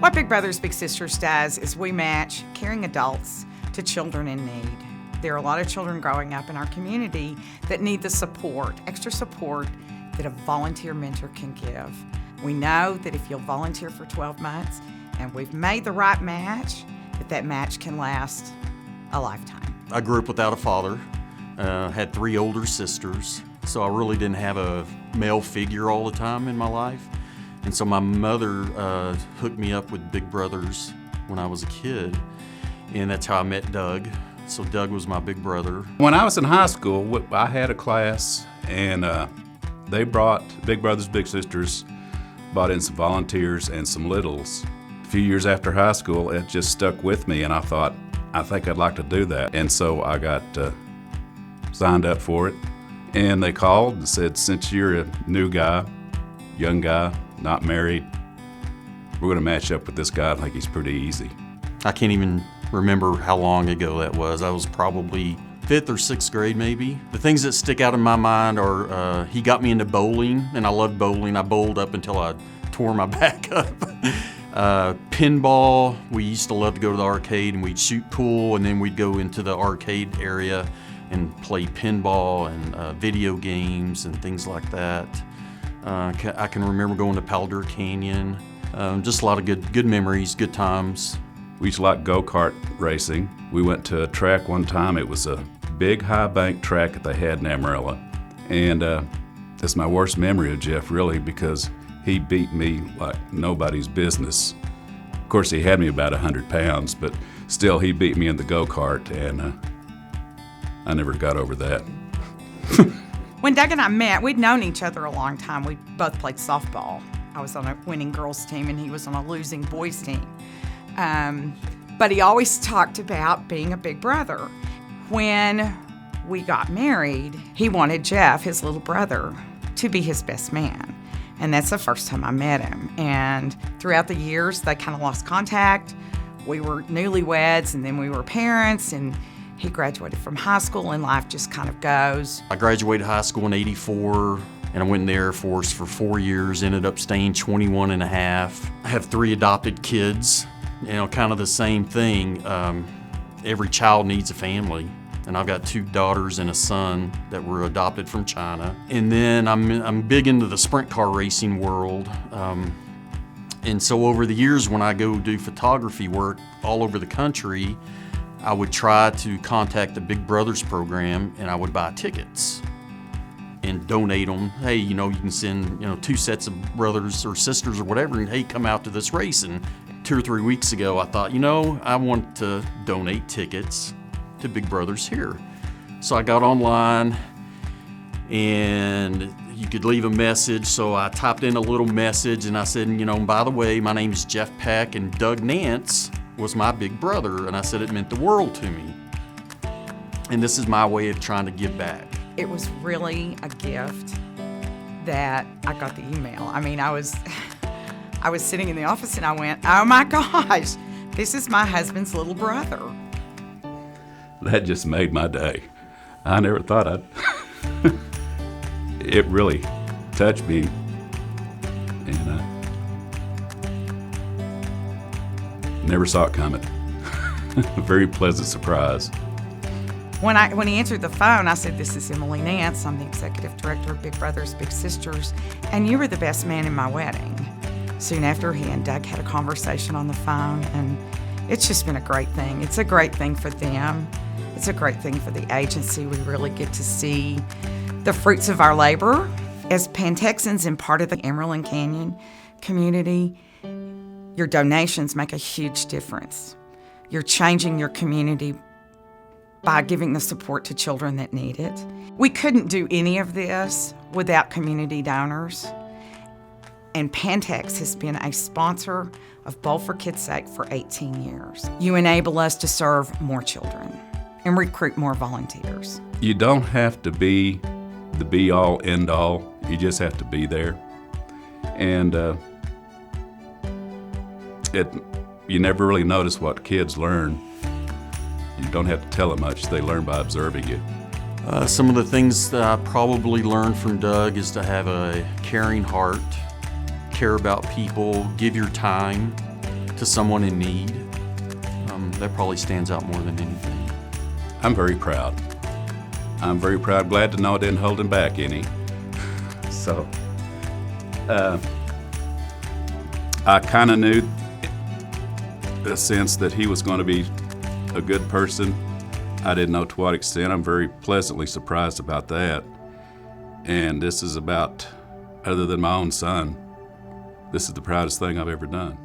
What Big Brothers Big Sisters does is we match caring adults to children in need. There are a lot of children growing up in our community that need the support, extra support that a volunteer mentor can give. We know that if you'll volunteer for 12 months and we've made the right match, that match can last a lifetime. I grew up without a father, had 3 older sisters, so I really didn't have a male figure all the time in my life. And so my mother hooked me up with Big Brothers when I was a kid, and that's how I met Doug. So Doug was my big brother. When I was in high school, I had a class, and they brought Big Brothers Big Sisters, brought in some volunteers and some littles. A few years after high school, it just stuck with me, and I thought, I think I'd like to do that. And so I got signed up for it, and they called and said, since you're a new guy, young guy, not married, we're gonna match up with this guy. I think he's pretty easy. I can't even remember how long ago that was. I was probably 5th or 6th grade maybe. The things that stick out in my mind are he got me into bowling, and I loved bowling. I bowled up until I tore my back up. Pinball, we used to love to go to the arcade and we'd shoot pool, and then we'd go into the arcade area and play pinball and video games and things like that. I can remember going to Powder Canyon. Just a lot of good memories, good times. We used to like go-kart racing. We went to a track one time. It was a big high bank track that they had in Amarillo. And that's my worst memory of Jeff, really, because he beat me like nobody's business. Of course, he had me about 100 pounds, but still he beat me in the go-kart, and I never got over that. When Doug and I met, we'd known each other a long time. We both played softball. I was on a winning girls team and he was on a losing boys team. But he always talked about being a big brother. When we got married, he wanted Jeff, his little brother, to be his best man. And that's the first time I met him. And throughout the years, they kind of lost contact. We were newlyweds, and then we were parents, and he graduated from high school, and life just kind of goes. I graduated high school in '84, and I went in the Air Force for 4 years, ended up staying 21 and a half. I have 3 adopted kids, kind of the same thing. Every child needs a family, and I've got 2 daughters and a son that were adopted from China. And then I'm big into the sprint car racing world. And so over the years, when I go do photography work all over the country, I would try to contact the Big Brothers program, and I would buy tickets and donate them. Hey, you can send 2 sets of brothers or sisters or whatever, and hey, come out to this race. And 2 or 3 weeks ago, I thought, I want to donate tickets to Big Brothers here. So I got online, and you could leave a message. So I typed in a little message, and I said, by the way, my name's Jeff Peck, and Doug Nance was my big brother, and I said it meant the world to me. And this is my way of trying to give back. It was really a gift that I got the email. I mean, I was sitting in the office and I went, oh my gosh, this is my husband's little brother. That just made my day. I never thought I'd. It really touched me, and never saw it coming. A very pleasant surprise. When he answered the phone, I said, this is Emily Nance. I'm the executive director of Big Brothers Big Sisters, and you were the best man in my wedding. Soon after, he and Doug had a conversation on the phone, and it's just been a great thing. It's a great thing for them. It's a great thing for the agency. We really get to see the fruits of our labor. As Pan-Texans and part of the Emerald Canyon community, your donations make a huge difference. You're changing your community by giving the support to children that need it. We couldn't do any of this without community donors. And Pantex has been a sponsor of Bowl for Kids' Sake for 18 years. You enable us to serve more children and recruit more volunteers. You don't have to be the be-all, end-all. You just have to be there. And you never really notice what kids learn. You don't have to tell them much. They learn by observing you. Some of the things that I probably learned from Doug is to have a caring heart, care about people, give your time to someone in need, that probably stands out more than anything. I'm very proud. I'm very proud. Glad to know I didn't hold him back any. So, I kind of knew the sense that he was going to be a good person. I didn't know to what extent. I'm very pleasantly surprised about that. And this is about, other than my own son, this is the proudest thing I've ever done.